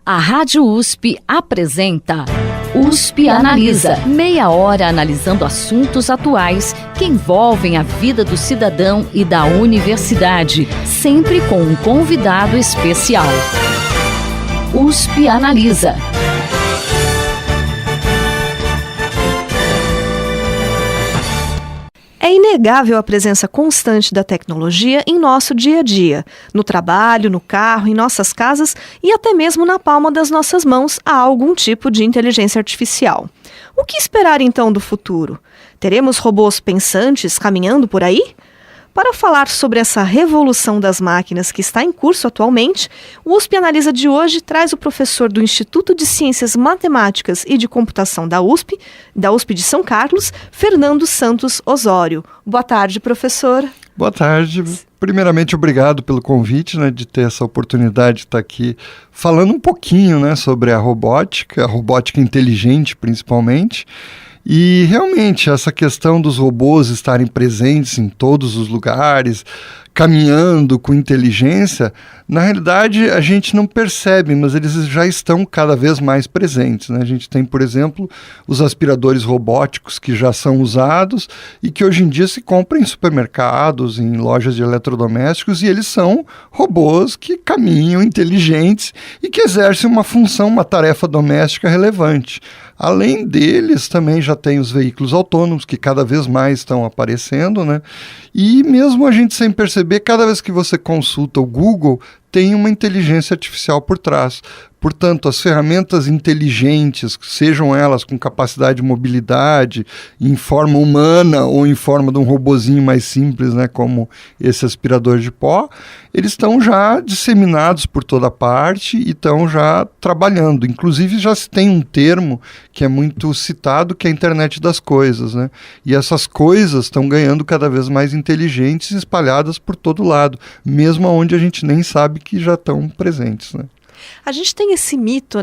A Rádio USP apresenta USP Analisa. Meia hora analisando assuntos atuais que envolvem a vida do cidadão e da universidade, sempre com um convidado especial. USP Analisa. É inegável a presença constante da tecnologia em nosso dia a dia, no trabalho, no carro, em nossas casas e até mesmo na palma das nossas mãos há algum tipo de inteligência artificial. O que esperar então do futuro? Teremos robôs pensantes caminhando por aí? Para falar sobre essa revolução das máquinas que está em curso atualmente, o USP Analisa de hoje traz o professor do Instituto de Ciências Matemáticas e de Computação da USP de São Carlos, Fernando Santos Osório. Boa tarde, professor. Boa tarde. Primeiramente, obrigado pelo convite, de ter essa oportunidade de estar aqui falando um pouquinho, sobre a robótica inteligente principalmente. E realmente essa questão dos robôs estarem presentes em todos os lugares, caminhando com inteligência, na realidade a gente não percebe, mas eles já estão cada vez mais presentes. A gente tem, por exemplo, os aspiradores robóticos que já são usados e que hoje em dia se compram em supermercados, em lojas de eletrodomésticos, e eles são robôs que caminham inteligentes e que exercem uma função, uma tarefa doméstica relevante. Além deles, também já tem os veículos autônomos, que cada vez mais estão aparecendo, E mesmo a gente sem perceber, cada vez que você consulta o Google, tem uma inteligência artificial por trás. Portanto, as ferramentas inteligentes, sejam elas com capacidade de mobilidade, em forma humana ou em forma de um robozinho mais simples, como esse aspirador de pó, eles estão já disseminados por toda parte e estão já trabalhando. Inclusive, já se tem um termo que é muito citado, que é a internet das coisas. E essas coisas estão ganhando cada vez mais inteligentes e espalhadas por todo lado, mesmo onde a gente nem sabe que já estão presentes. A gente tem esse mito,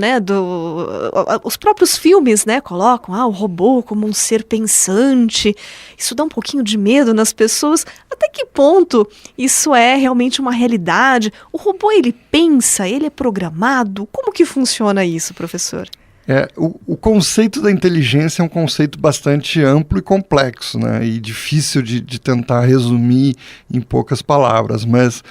os próprios filmes, colocam o robô como um ser pensante. Isso dá um pouquinho de medo nas pessoas. Até que ponto isso é realmente uma realidade? O robô, ele pensa, ele é programado? Como que funciona isso, professor? O conceito da inteligência é um conceito bastante amplo e complexo, e difícil de tentar resumir em poucas palavras, mas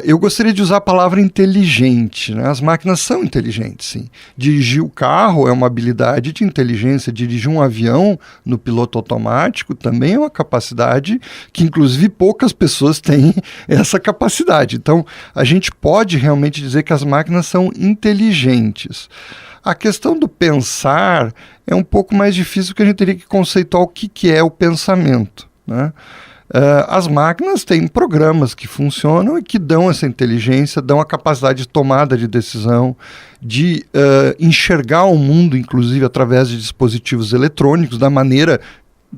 eu gostaria de usar a palavra inteligente. As máquinas são inteligentes, sim. Dirigir o carro é uma habilidade de inteligência, dirigir um avião no piloto automático também é uma capacidade que, inclusive, poucas pessoas têm essa capacidade. Então, a gente pode realmente dizer que as máquinas são inteligentes. A questão do pensar é um pouco mais difícil, porque a gente teria que conceituar o que é o pensamento. As máquinas têm programas que funcionam e que dão essa inteligência, dão a capacidade de tomada de decisão, de enxergar o mundo, inclusive através de dispositivos eletrônicos, da maneira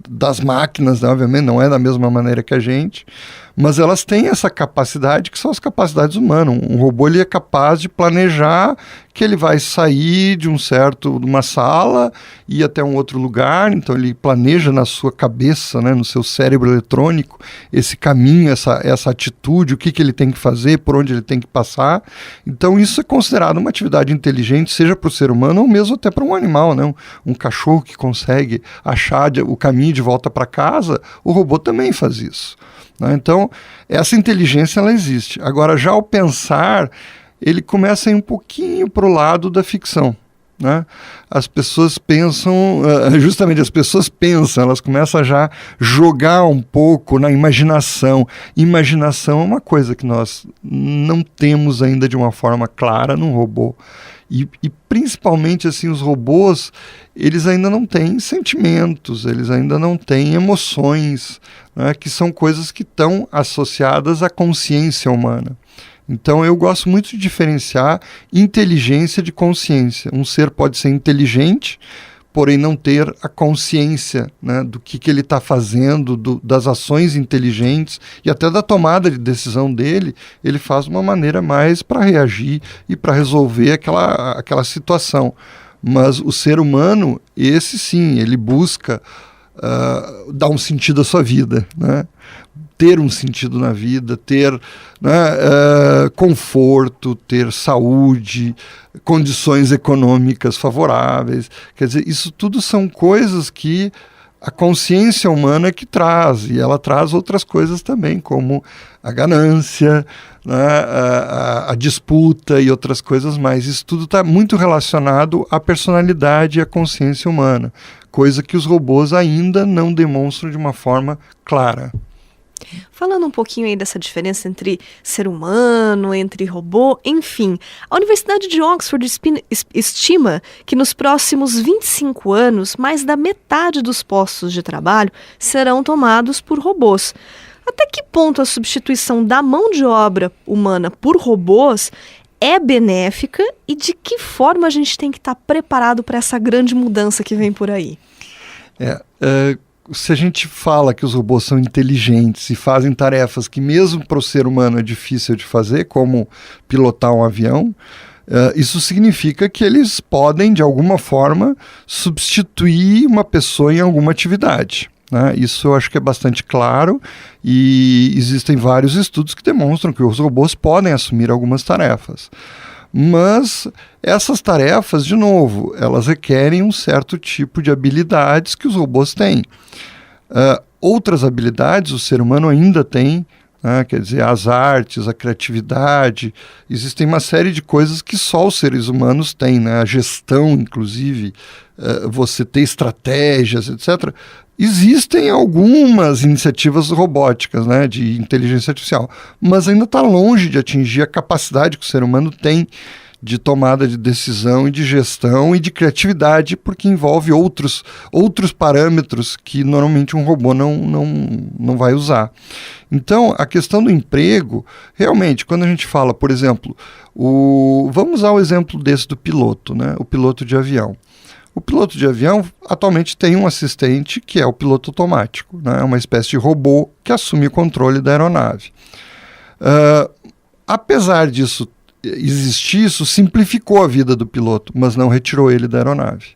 das máquinas, obviamente não é da mesma maneira que a gente, mas elas têm essa capacidade que são as capacidades humanas. Um robô, ele é capaz de planejar que ele vai sair de uma sala e ir até um outro lugar, então ele planeja na sua cabeça, no seu cérebro eletrônico, esse caminho, essa atitude, o que ele tem que fazer, por onde ele tem que passar. Então isso é considerado uma atividade inteligente, seja para o ser humano ou mesmo até para um animal, Um cachorro que consegue achar o caminho de volta para casa, o robô também faz isso. Então, essa inteligência, ela existe. Agora, já o pensar, ele começa a ir um pouquinho para o lado da ficção. As pessoas pensam, elas começam a já jogar um pouco na imaginação. Imaginação é uma coisa que nós não temos ainda de uma forma clara num robô. E principalmente os robôs, eles ainda não têm sentimentos, eles ainda não têm emoções, que são coisas que estão associadas à consciência humana. Então eu gosto muito de diferenciar inteligência de consciência. Um ser pode ser inteligente, porém não ter a consciência do que ele está fazendo, das ações inteligentes e até da tomada de decisão dele. Ele faz de uma maneira mais para reagir e para resolver aquela situação. Mas o ser humano, esse sim, ele busca dar um sentido à sua vida, ter um sentido na vida, ter, né, conforto, ter saúde, condições econômicas favoráveis. Quer dizer, isso tudo são coisas que a consciência humana que traz, e ela traz outras coisas também, como a ganância, né, a disputa e outras coisas mais. Isso tudo está muito relacionado à personalidade e à consciência humana, coisa que os robôs ainda não demonstram de uma forma clara. Falando um pouquinho aí dessa diferença entre ser humano, entre robô, enfim, a Universidade de Oxford estima que nos próximos 25 anos, mais da metade dos postos de trabalho serão tomados por robôs. Até que ponto a substituição da mão de obra humana por robôs é benéfica e de que forma a gente tem que estar preparado para essa grande mudança que vem por aí? Se a gente fala que os robôs são inteligentes e fazem tarefas que mesmo para o ser humano é difícil de fazer, como pilotar um avião, isso significa que eles podem, de alguma forma, substituir uma pessoa em alguma atividade, né? Isso eu acho que é bastante claro, e existem vários estudos que demonstram que os robôs podem assumir algumas tarefas. Mas essas tarefas, de novo, elas requerem um certo tipo de habilidades que os robôs têm. Outras habilidades o ser humano ainda tem, né? Quer dizer, as artes, a criatividade, existem uma série de coisas que só os seres humanos têm, né? A gestão, inclusive, você ter estratégias, etc. Existem algumas iniciativas robóticas, né, de inteligência artificial, mas ainda está longe de atingir a capacidade que o ser humano tem de tomada de decisão e de gestão e de criatividade, porque envolve outros parâmetros que normalmente um robô não vai usar. Então, a questão do emprego, realmente, quando a gente fala, por exemplo, vamos usar o exemplo desse do piloto, né, o piloto de avião. O piloto de avião atualmente tem um assistente que é o piloto automático, né? É uma espécie de robô que assume o controle da aeronave. Apesar disso existir, isso simplificou a vida do piloto, mas não retirou ele da aeronave.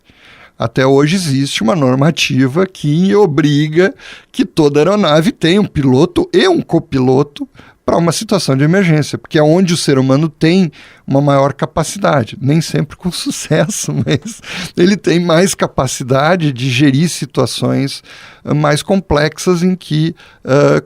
Até hoje existe uma normativa que obriga que toda aeronave tenha um piloto e um copiloto para uma situação de emergência, porque é onde o ser humano tem uma maior capacidade, nem sempre com sucesso, mas ele tem mais capacidade de gerir situações mais complexas em que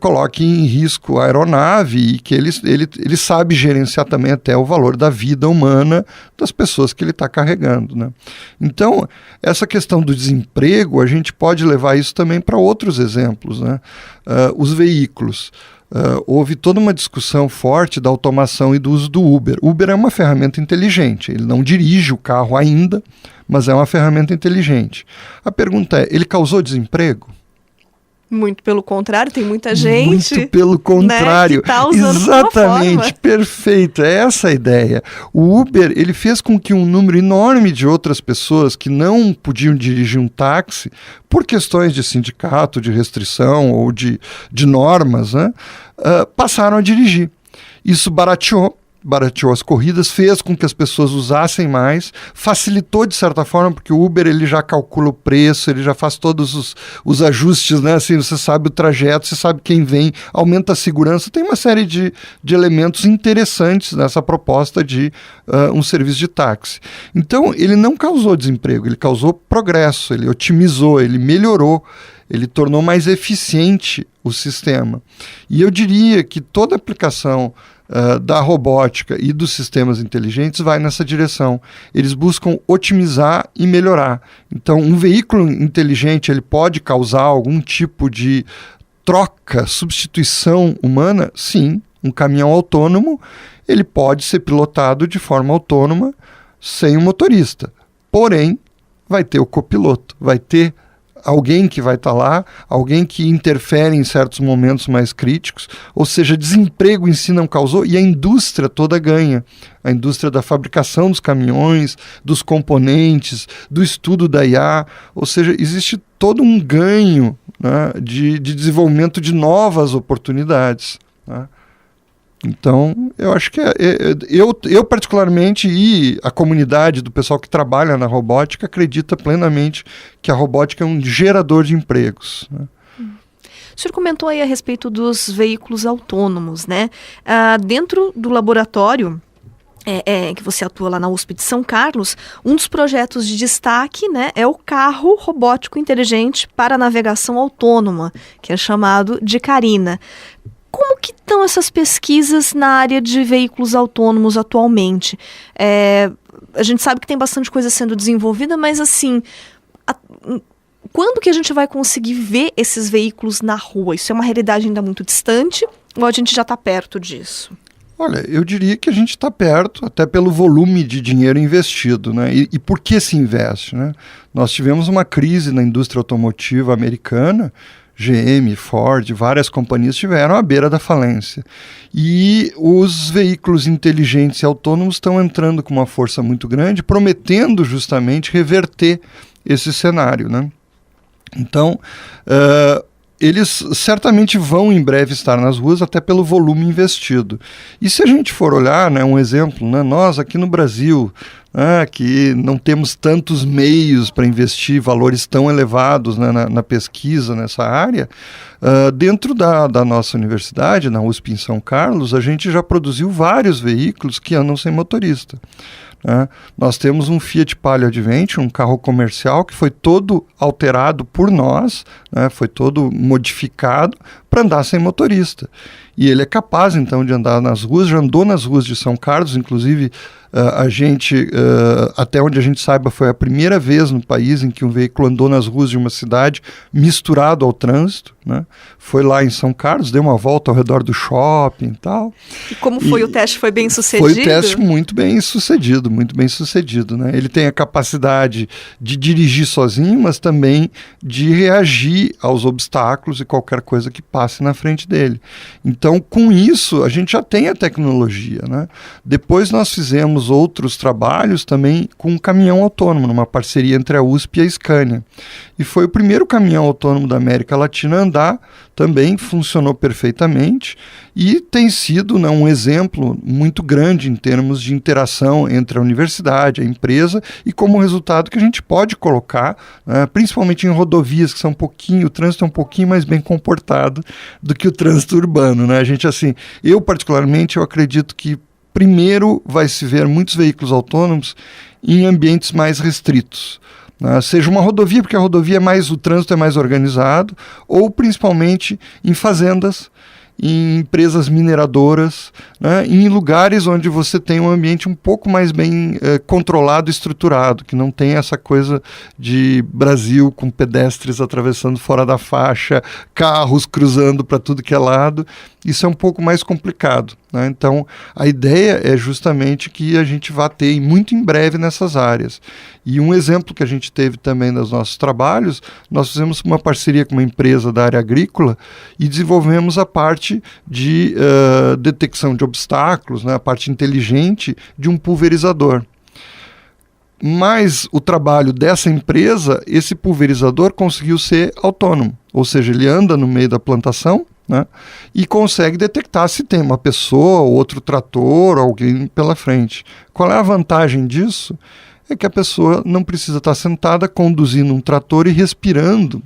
coloque em risco a aeronave e que ele sabe gerenciar também até o valor da vida humana das pessoas que ele está carregando, né? Então, essa questão do desemprego, a gente pode levar isso também para outros exemplos, né? Os veículos. Houve toda uma discussão forte da automação e do uso do Uber. Uber é uma ferramenta inteligente, ele não dirige o carro ainda, mas é uma ferramenta inteligente. A pergunta é, ele causou desemprego? Muito pelo contrário, tem muita gente... Muito pelo contrário, né, que tá usando exatamente, perfeito, é essa a ideia. O Uber, ele fez com que um número enorme de outras pessoas que não podiam dirigir um táxi, por questões de sindicato, de restrição ou de normas, né, passaram a dirigir. Isso barateou as corridas, fez com que as pessoas usassem mais, facilitou de certa forma, porque o Uber ele já calcula o preço, ele já faz todos os ajustes, né? Assim, você sabe o trajeto, você sabe quem vem, aumenta a segurança, tem uma série de elementos interessantes nessa proposta de um serviço de táxi. Então, ele não causou desemprego, ele causou progresso, ele otimizou, ele melhorou, ele tornou mais eficiente o sistema. E eu diria que toda aplicação da robótica e dos sistemas inteligentes vai nessa direção. Eles buscam otimizar e melhorar. Então, um veículo inteligente ele pode causar algum tipo de troca, substituição humana? Sim. Um caminhão autônomo ele pode ser pilotado de forma autônoma sem o motorista. Porém, vai ter o copiloto, vai ter alguém que vai estar lá, alguém que interfere em certos momentos mais críticos, ou seja, desemprego em si não causou e a indústria toda ganha. A indústria da fabricação dos caminhões, dos componentes, do estudo da IA, ou seja, existe todo um ganho, né, de desenvolvimento de novas oportunidades, né? Então, eu acho que eu particularmente e a comunidade do pessoal que trabalha na robótica acredita plenamente que a robótica é um gerador de empregos, né? O senhor comentou aí a respeito dos veículos autônomos, né? Dentro do laboratório que você atua lá na USP de São Carlos, um dos projetos de destaque, né, é o carro robótico inteligente para navegação autônoma, que é chamado de Carina. Como que estão essas pesquisas na área de veículos autônomos atualmente? A gente sabe que tem bastante coisa sendo desenvolvida, mas assim, quando que a gente vai conseguir ver esses veículos na rua? Isso é uma realidade ainda muito distante ou a gente já está perto disso? Olha, eu diria que a gente está perto, até pelo volume de dinheiro investido, né? E por que se investe, né? Nós tivemos uma crise na indústria automotiva americana, GM, Ford, várias companhias estiveram à beira da falência. E os veículos inteligentes e autônomos estão entrando com uma força muito grande, prometendo justamente reverter esse cenário, né? Então, eles certamente vão em breve estar nas ruas, até pelo volume investido. E se a gente for olhar, né, um exemplo, né, nós aqui no Brasil, que não temos tantos meios para investir valores tão elevados, né, na pesquisa nessa área, dentro da nossa universidade, na USP em São Carlos, a gente já produziu vários veículos que andam sem motorista. Nós temos um Fiat Palio Adventure, um carro comercial que foi todo alterado por nós, né, foi todo modificado para andar sem motorista. E ele é capaz, então, de andar nas ruas, já andou nas ruas de São Carlos, inclusive a gente, até onde a gente saiba, foi a primeira vez no país em que um veículo andou nas ruas de uma cidade misturado ao trânsito, né? Foi lá em São Carlos, deu uma volta ao redor do shopping e tal. E como foi o teste? Foi bem sucedido? Foi um teste muito bem sucedido, né? Ele tem a capacidade de dirigir sozinho, mas também de reagir aos obstáculos e qualquer coisa que passe na frente dele. Então, com isso, a gente já tem a tecnologia, né? Depois nós fizemos outros trabalhos também com um caminhão autônomo, numa parceria entre a USP e a Scania. E foi o primeiro caminhão autônomo da América Latina a andar, também funcionou perfeitamente e tem sido, né, um exemplo muito grande em termos de interação entre a universidade, a empresa e como resultado que a gente pode colocar, principalmente em rodovias que são o trânsito é um pouquinho mais bem comportado do que o trânsito urbano, né? A gente, assim, eu particularmente, eu acredito que primeiro vai se ver muitos veículos autônomos em ambientes mais restritos. Seja uma rodovia, porque a rodovia o trânsito é mais organizado, ou principalmente em fazendas, em empresas mineradoras, né, em lugares onde você tem um ambiente um pouco mais bem controlado e estruturado, que não tem essa coisa de Brasil com pedestres atravessando fora da faixa, carros cruzando para tudo que é lado. Isso é um pouco mais complicado, né? Então, a ideia é justamente que a gente vá ter muito em breve nessas áreas. E um exemplo que a gente teve também nos nossos trabalhos, nós fizemos uma parceria com uma empresa da área agrícola e desenvolvemos a parte de detecção de obstáculos, né, a parte inteligente de um pulverizador. Mas o trabalho dessa empresa, esse pulverizador conseguiu ser autônomo, ou seja, ele anda no meio da plantação, né, e consegue detectar se tem uma pessoa, outro trator, alguém pela frente. Qual é a vantagem disso? É que a pessoa não precisa estar sentada conduzindo um trator e respirando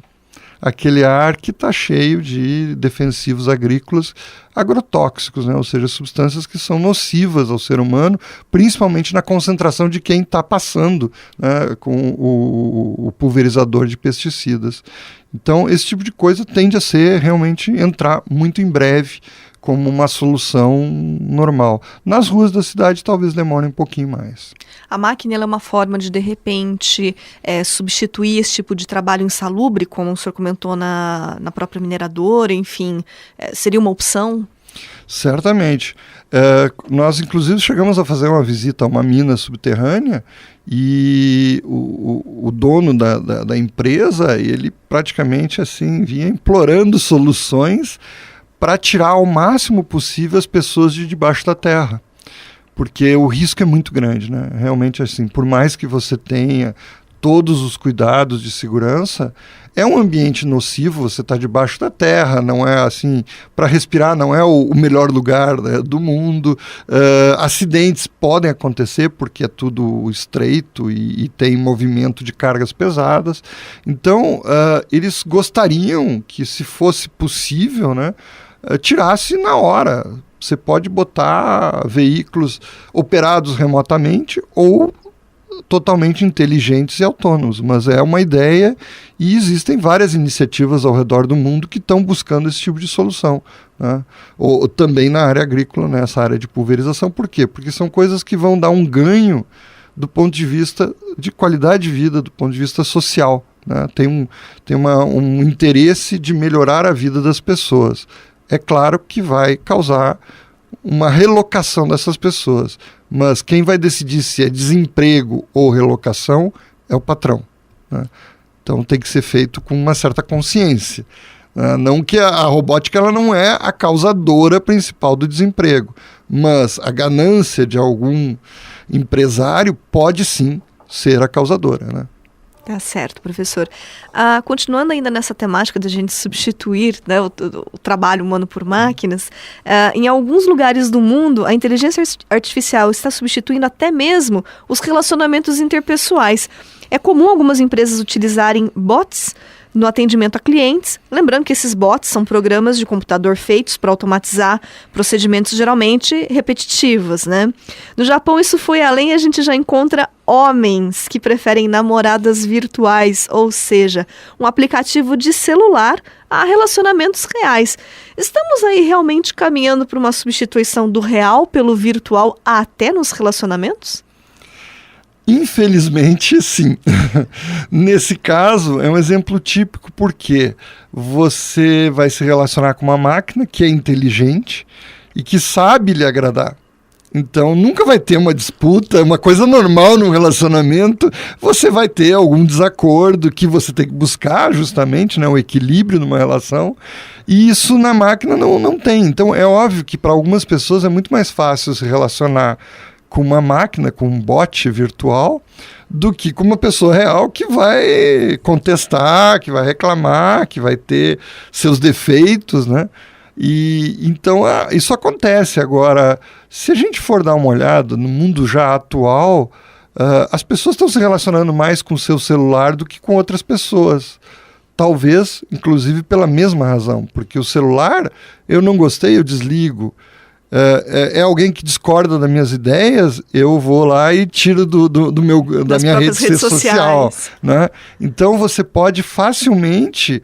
aquele ar que está cheio de defensivos agrícolas agrotóxicos, né? Ou seja, substâncias que são nocivas ao ser humano, principalmente na concentração de quem está passando, né, com o pulverizador de pesticidas. Então, esse tipo de coisa tende a realmente entrar muito em breve como uma solução normal. Nas ruas da cidade talvez demore um pouquinho mais. A máquina é uma forma de repente, substituir esse tipo de trabalho insalubre, como o senhor comentou na própria mineradora, enfim, seria uma opção? Certamente. Nós, inclusive, chegamos a fazer uma visita a uma mina subterrânea e o dono da empresa, ele praticamente assim, vinha implorando soluções para tirar ao máximo possível as pessoas de debaixo da terra, porque o risco é muito grande, né? Realmente, assim, por mais que você tenha todos os cuidados de segurança, é um ambiente nocivo. Você está debaixo da terra, não é assim, para respirar não é o melhor lugar, né, do mundo. Acidentes podem acontecer porque é tudo estreito e tem movimento de cargas pesadas. Então, eles gostariam que, se fosse possível, né, tirasse na hora. Você pode botar veículos operados remotamente ou totalmente inteligentes e autônomos, mas é uma ideia e existem várias iniciativas ao redor do mundo que estão buscando esse tipo de solução, né? Ou também na área agrícola, nessa área de pulverização. Por quê? Porque são coisas que vão dar um ganho do ponto de vista de qualidade de vida, do ponto de vista social, né? Tem um interesse de melhorar a vida das pessoas. É claro que vai causar uma relocação dessas pessoas, mas quem vai decidir se é desemprego ou relocação é o patrão, né? Então tem que ser feito com uma certa consciência, né? Não que a robótica ela não é a causadora principal do desemprego, mas a ganância de algum empresário pode sim ser a causadora, né? Tá certo, professor. Continuando ainda nessa temática de a gente substituir, né, o trabalho humano por máquinas, em alguns lugares do mundo, a inteligência artificial está substituindo até mesmo os relacionamentos interpessoais. É comum algumas empresas utilizarem bots no atendimento a clientes, lembrando que esses bots são programas de computador feitos para automatizar procedimentos geralmente repetitivos, né? No Japão isso foi além, a gente já encontra homens que preferem namoradas virtuais, ou seja, um aplicativo de celular a relacionamentos reais. Estamos aí realmente caminhando para uma substituição do real pelo virtual até nos relacionamentos? Infelizmente, sim. Nesse caso, é um exemplo típico porque você vai se relacionar com uma máquina que é inteligente e que sabe lhe agradar. Então, nunca vai ter uma disputa, uma coisa normal no relacionamento. Você vai ter algum desacordo que você tem que buscar justamente, né, um equilíbrio numa relação. E isso na máquina não tem. Então, é óbvio que para algumas pessoas é muito mais fácil se relacionar com uma máquina, com um bot virtual, do que com uma pessoa real que vai contestar, que vai reclamar, que vai ter seus defeitos, né? E então isso acontece. Agora, se a gente for dar uma olhada no mundo já atual, as pessoas estão se relacionando mais com o seu celular do que com outras pessoas. Talvez, inclusive, pela mesma razão, porque o celular, eu não gostei, eu desligo. É alguém que discorda das minhas ideias, eu vou lá e tiro da minha rede social, né? Então você pode facilmente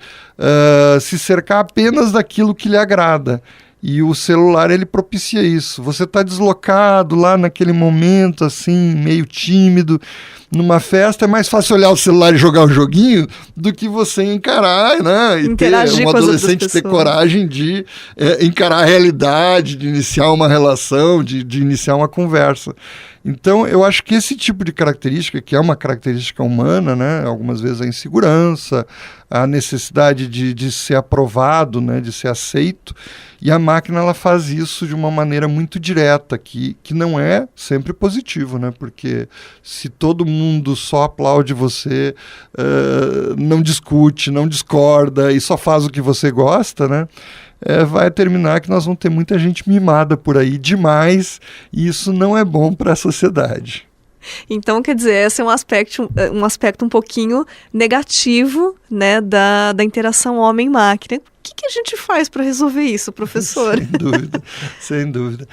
se cercar apenas daquilo que lhe agrada. E o celular, ele propicia isso. Você está deslocado lá naquele momento, assim, meio tímido, numa festa, é mais fácil olhar o celular e jogar um joguinho do que você encarar, né? E interagir ter um adolescente ter coragem de encarar a realidade, de iniciar uma relação, de iniciar uma conversa. Então, eu acho que esse tipo de característica, que é uma característica humana, né? Algumas vezes a insegurança, a necessidade de ser aprovado, né? De ser aceito, e a máquina ela faz isso de uma maneira muito direta, que não é sempre positivo, né? Porque se todo mundo só aplaude você, não discute, não discorda e só faz o que você gosta, né? Vai terminar que nós vamos ter muita gente mimada por aí demais, e isso não é bom para a sociedade. Então, quer dizer, esse é um aspecto um pouquinho negativo, né, da interação homem-máquina. O que a gente faz para resolver isso, professor? Sem dúvida, sem dúvida.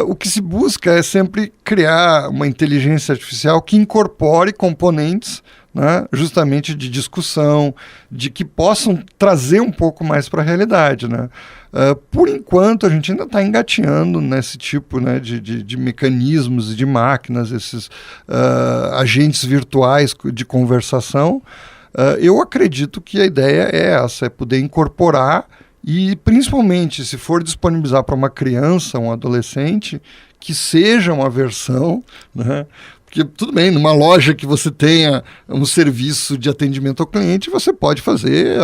O que se busca é sempre criar uma inteligência artificial que incorpore componentes, né, justamente de discussão, de que possam trazer um pouco mais para a realidade, né? Por enquanto, a gente ainda está engateando nesse tipo, né, de mecanismos e de máquinas, esses agentes virtuais de conversação. Eu acredito que a ideia é essa, é poder incorporar e, principalmente, se for disponibilizar para uma criança, um adolescente, que seja uma versão, né? Porque, tudo bem, numa loja que você tenha um serviço de atendimento ao cliente, você pode fazer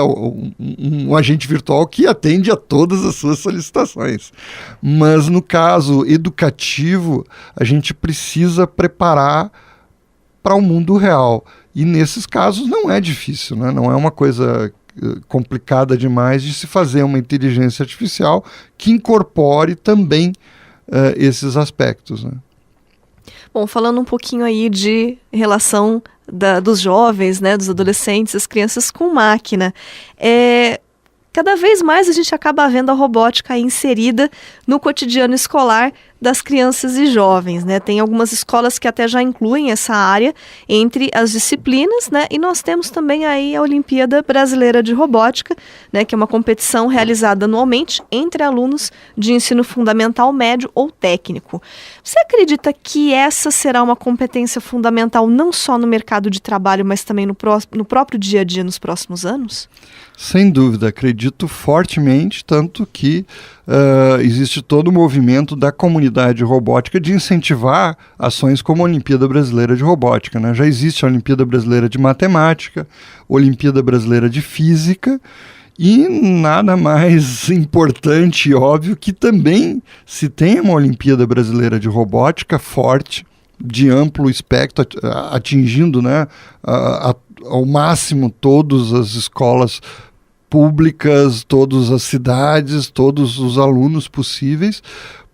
um agente virtual que atende a todas as suas solicitações. Mas, no caso educativo, a gente precisa preparar para o mundo real. E nesses casos não é difícil, né? Não é uma coisa complicada demais de se fazer uma inteligência artificial que incorpore também esses aspectos, né? Bom, falando um pouquinho aí de relação dos jovens, né, dos adolescentes, das crianças com máquina, cada vez mais a gente acaba vendo a robótica inserida no cotidiano escolar das crianças e jovens, né? Tem algumas escolas que até já incluem essa área entre as disciplinas, né? E nós temos também aí a Olimpíada Brasileira de Robótica, né? Que é uma competição realizada anualmente entre alunos de ensino fundamental, médio ou técnico. Você acredita que essa será uma competência fundamental não só no mercado de trabalho, mas também no próprio dia a dia nos próximos anos? Sem dúvida, acredito fortemente, tanto que existe todo o movimento da comunidade robótica de incentivar ações como a Olimpíada Brasileira de Robótica, né? Já existe a Olimpíada Brasileira de Matemática, Olimpíada Brasileira de Física, e nada mais importante e óbvio que também se tenha uma Olimpíada Brasileira de Robótica forte, de amplo espectro, atingindo, né, ao máximo todas as escolas públicas, todas as cidades, todos os alunos possíveis.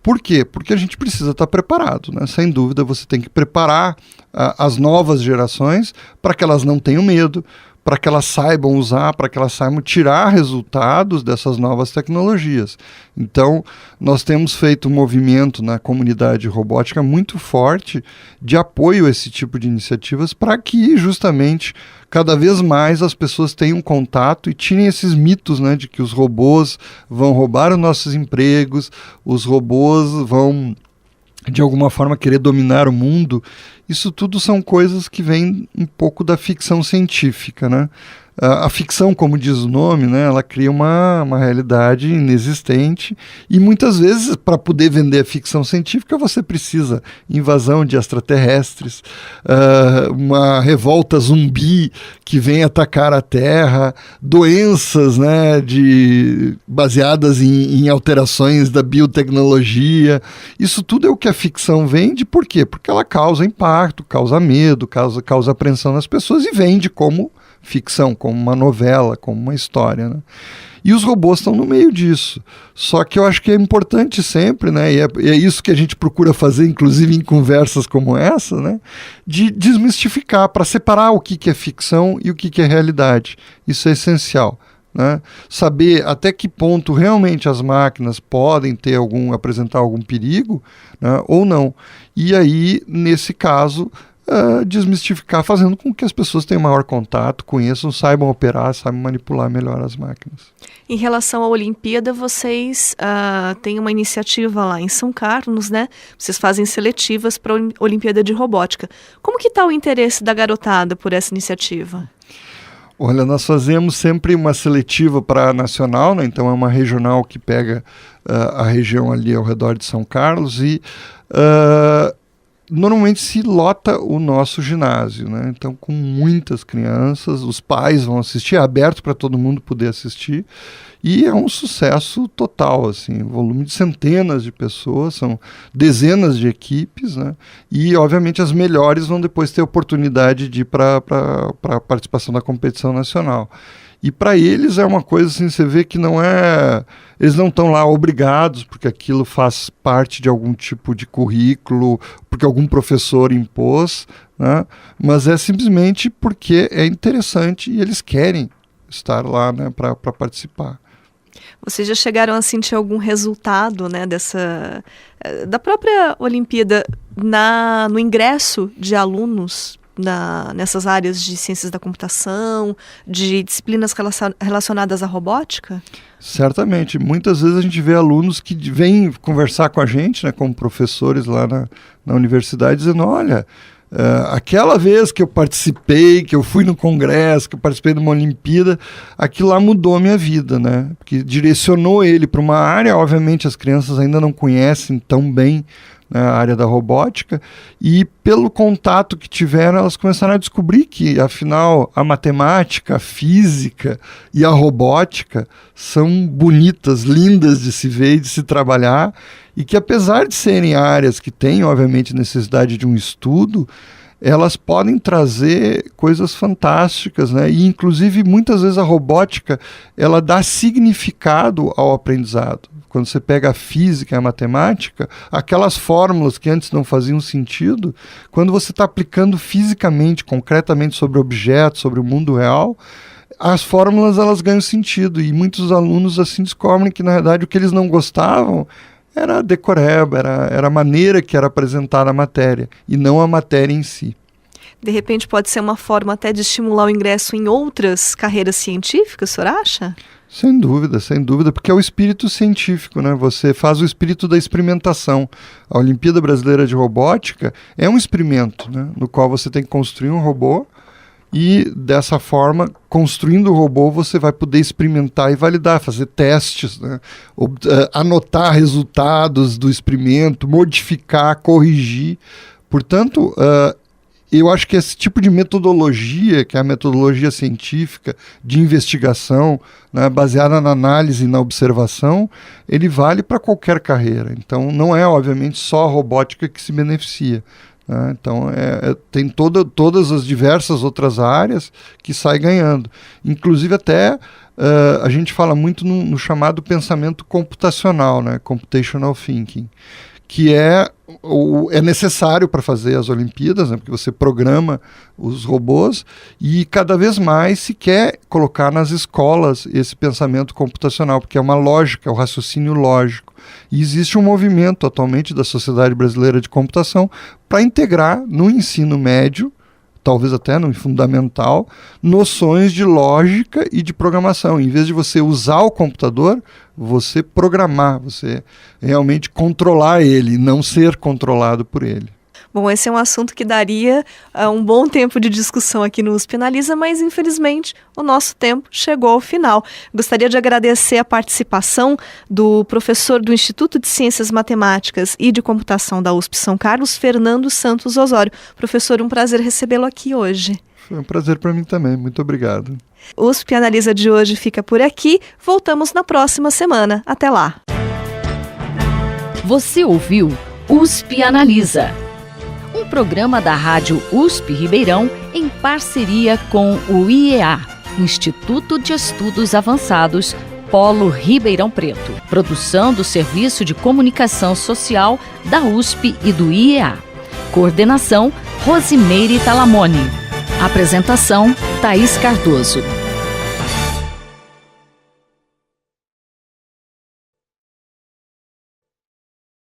Por quê? Porque a gente precisa estar preparado, né? Sem dúvida, você tem que preparar as novas gerações para que elas não tenham medo, para que elas saibam usar, para que elas saibam tirar resultados dessas novas tecnologias. Então, nós temos feito um movimento na comunidade robótica muito forte de apoio a esse tipo de iniciativas para que, justamente, cada vez mais as pessoas tenham contato e tirem esses mitos, né, de que os robôs vão roubar os nossos empregos, os robôs vão, de alguma forma, querer dominar o mundo. Isso tudo são coisas que vêm um pouco da ficção científica, né? A ficção, como diz o nome, né, ela cria uma realidade inexistente e muitas vezes, para poder vender a ficção científica, você precisa invasão de extraterrestres, uma revolta zumbi que vem atacar a Terra, doenças, né, baseadas em alterações da biotecnologia. Isso tudo é o que a ficção vende. Por quê? Porque ela causa impacto, causa medo, causa apreensão nas pessoas e vende como ficção, como uma novela, como uma história, né? E os robôs estão no meio disso. Só que eu acho que é importante sempre, né, e é isso que a gente procura fazer, inclusive em conversas como essa, né, de desmistificar, para separar o que é ficção e o que é realidade. Isso é essencial, né? Saber até que ponto realmente as máquinas podem apresentar algum perigo, né, ou não. E aí, nesse caso, desmistificar, fazendo com que as pessoas tenham maior contato, conheçam, saibam operar, saibam manipular melhor as máquinas. Em relação à Olimpíada, vocês têm uma iniciativa lá em São Carlos, né? Vocês fazem seletivas para a Olimpíada de Robótica. Como que está o interesse da garotada por essa iniciativa? Olha, nós fazemos sempre uma seletiva para a nacional, né? Então é uma regional que pega a região ali ao redor de São Carlos e normalmente se lota o nosso ginásio, né? Então, com muitas crianças, os pais vão assistir, é aberto para todo mundo poder assistir, e é um sucesso total, assim, volume de centenas de pessoas, são dezenas de equipes, né? E, obviamente, as melhores vão depois ter oportunidade de ir para a participação da competição nacional. E para eles é uma coisa assim, você vê que não é... Eles não estão lá obrigados, porque aquilo faz parte de algum tipo de currículo, porque algum professor impôs, né? Mas é simplesmente porque é interessante e eles querem estar lá, né, para participar. Vocês já chegaram a sentir algum resultado, né, da própria Olimpíada no ingresso de alunos nessas áreas de ciências da computação, de disciplinas relacionadas à robótica? Certamente. Muitas vezes a gente vê alunos que vêm conversar com a gente, né, como professores lá na universidade, dizendo, olha, aquela vez que eu participei, que eu fui no congresso, que eu participei de uma Olimpíada, aquilo lá mudou a minha vida, né? Porque direcionou ele para uma área, obviamente as crianças ainda não conhecem tão bem, né, a área da robótica, e pelo contato que tiveram, elas começaram a descobrir que, afinal, a matemática, a física e a robótica são bonitas, lindas de se ver e de se trabalhar, e que, apesar de serem áreas que têm, obviamente, necessidade de um estudo, elas podem trazer coisas fantásticas, né? E inclusive muitas vezes a robótica ela dá significado ao aprendizado. Quando você pega a física e a matemática, aquelas fórmulas que antes não faziam sentido, quando você está aplicando fisicamente, concretamente sobre objetos, sobre o mundo real, as fórmulas elas ganham sentido, e muitos alunos assim descobrem que na verdade o que eles não gostavam era a decoreba, era a maneira que era apresentada a matéria, e não a matéria em si. De repente pode ser uma forma até de estimular o ingresso em outras carreiras científicas, o senhor acha? Sem dúvida, porque é o espírito científico, né? Você faz o espírito da experimentação. A Olimpíada Brasileira de Robótica é um experimento, né? No qual você tem que construir um robô e, dessa forma, construindo o robô, você vai poder experimentar e validar, fazer testes, né? Anotar resultados do experimento, modificar, corrigir. Portanto, eu acho que esse tipo de metodologia, que é a metodologia científica de investigação, né, baseada na análise e na observação, ele vale para qualquer carreira. Então, não é, obviamente, só a robótica que se beneficia, né? Então, tem todas as diversas outras áreas que saem ganhando. Inclusive, até a gente fala muito no chamado pensamento computacional, né, computational thinking, que é necessário para fazer as Olimpíadas, né, porque você programa os robôs, e cada vez mais se quer colocar nas escolas esse pensamento computacional, porque é uma lógica, é o raciocínio lógico. E existe um movimento atualmente da Sociedade Brasileira de Computação para integrar no ensino médio, talvez até no fundamental, noções de lógica e de programação. Em vez de você usar o computador, você programar, você realmente controlar ele, não ser controlado por ele. Bom, esse é um assunto que daria um bom tempo de discussão aqui no USP Analisa, mas infelizmente o nosso tempo chegou ao final. Gostaria de agradecer a participação do professor do Instituto de Ciências Matemáticas e de Computação da USP São Carlos, Fernando Santos Osório. Professor, um prazer recebê-lo aqui hoje. Foi um prazer para mim também, muito obrigado. O USP Analisa de hoje fica por aqui, voltamos na próxima semana. Até lá. Você ouviu USP Analisa, um programa da Rádio USP Ribeirão em parceria com o IEA, Instituto de Estudos Avançados, Polo Ribeirão Preto. Produção do Serviço de Comunicação Social da USP e do IEA. Coordenação, Rosimeire Talamone. Apresentação, Thaís Cardoso.